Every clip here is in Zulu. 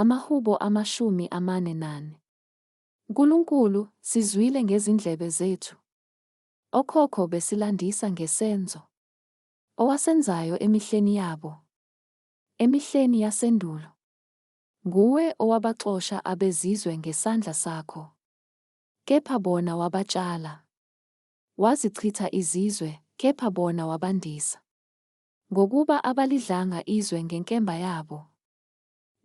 Amahubo 44. Nkulunkulu, sizwile ngezindlebe zethu. Okhokho besilandisa ngesenzo owasenzayo emihleni yabo, emihleni yasendulo. Nguwe owabaxosha abezizwe ngesandla sakho, kepha bona wabatshala. Wazichitha izizwe, kepha bona wabandisa. Ngokuba abalidlanga izwe ngenkemba yabo,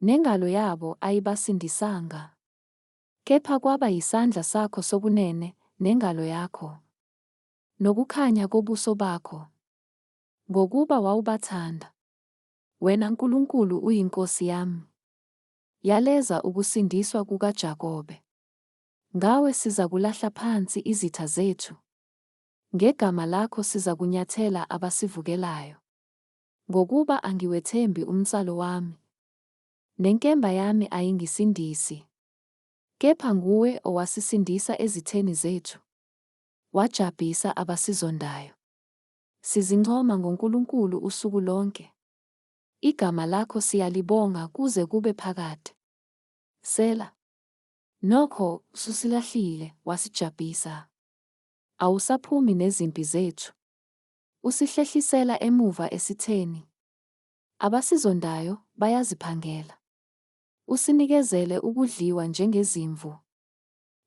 nengalo yabo ayibasindisanga. Kepha kwaba yisandla sakho sobunene, nengalo yakho, nokukhanya kobuso bakho, ngokuba wawubathanda. Wena Nkulunkulu uyinkosi yami. Yaleza ukusindiswa kukaJakobe. Ngawe sizakulahla phansi izitha zethu. Ngegama lakho sizakunyathela abasivukelayo. Ngokuba angiwethembi umnsalo wami, nenkemba yami ayingisindisi. Kepha nguwe owasisindisa ezitheni zethu, wajabhisa abasizondayo. Sizincoma ngoNkulunkulu usuku lonke. Igama lakho siyalibonga kuze kube phakade. Sela. Nokho ususilahlile wasijabhisa. Awusaphumi nezimpi zethu. Usihlehlisela emuva esitheni. Abasizondayo bayaziphangela. Usinikezele ukudliwa njengezimvu.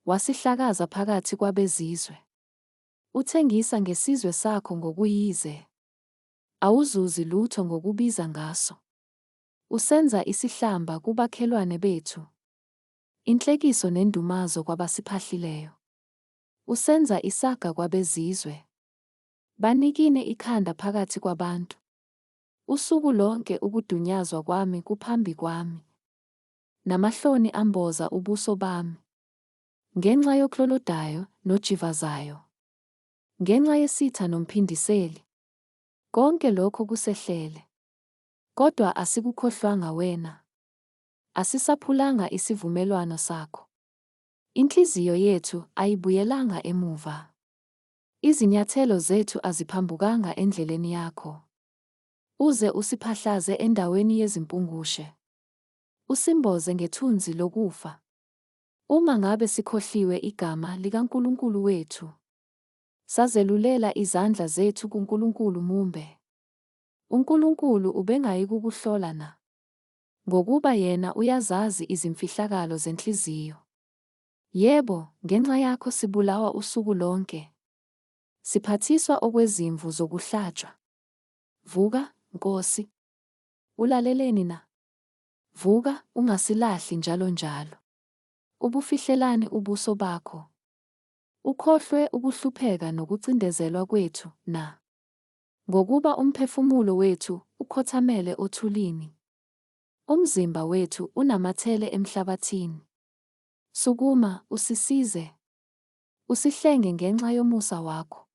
Wasihlakaza phakathi kwabezizwe. Uthengisa ngesizwe sakho ngokuyize. Awuzuzi lutho ngokubiza ngaso. Usenza isihlamba kubakhelwane bethu. Inhlekiso nendumazo kwabasiphahlileyo. Usenza isaga kwabezizwe. Banikine ikhanda phakathi kwabantu. Usuku lonke ukudunyazwa kwami kuphambi kwami. Namahloni amboza ubuso bami. Ngenxa yoklolodayo nojivazayo. Ngenxa yesitha nomphindiseli. Konke lokho kusehlele. Kodwa asikukhohlwanga wena. Asisaphulanga isivumelwano sakho. Inhliziyo yethu ayibuyelanga emuva. Izinyathelo zethu aziphambukanga endleleni yakho. Uze usiphahlaze endaweni yezimpungushe. Usimboze ngethunzi lokufa. Uma ngabe sikhohliwe igama likaNkulunkulu wethu, sazelulela izandla zethu kuNkulunkulu mumbe. uNkulunkulu ubengayikukuhlola na? Ngokuba yena uyazazi izimfihlakalo zenhliziyo. Yebo, ngenxa yakho sibulawa usuku lonke. Siphathiswa okwezimvu zokuhlatshwa. Vuka, Nkosi. Ulaleleni na? Vuka, ungasilahli njalo njalo. Ubufihlelani ubuso bakho? Ukhohlwe ukuhlupheka nokucindezelwa kwethu na? Ngokuba umphefumulo wethu ukhothamele othulini. Umzimba wethu unamathele emhlabathini. Sukuma, usisize. Usihlenge ngenxa yomusa wakho.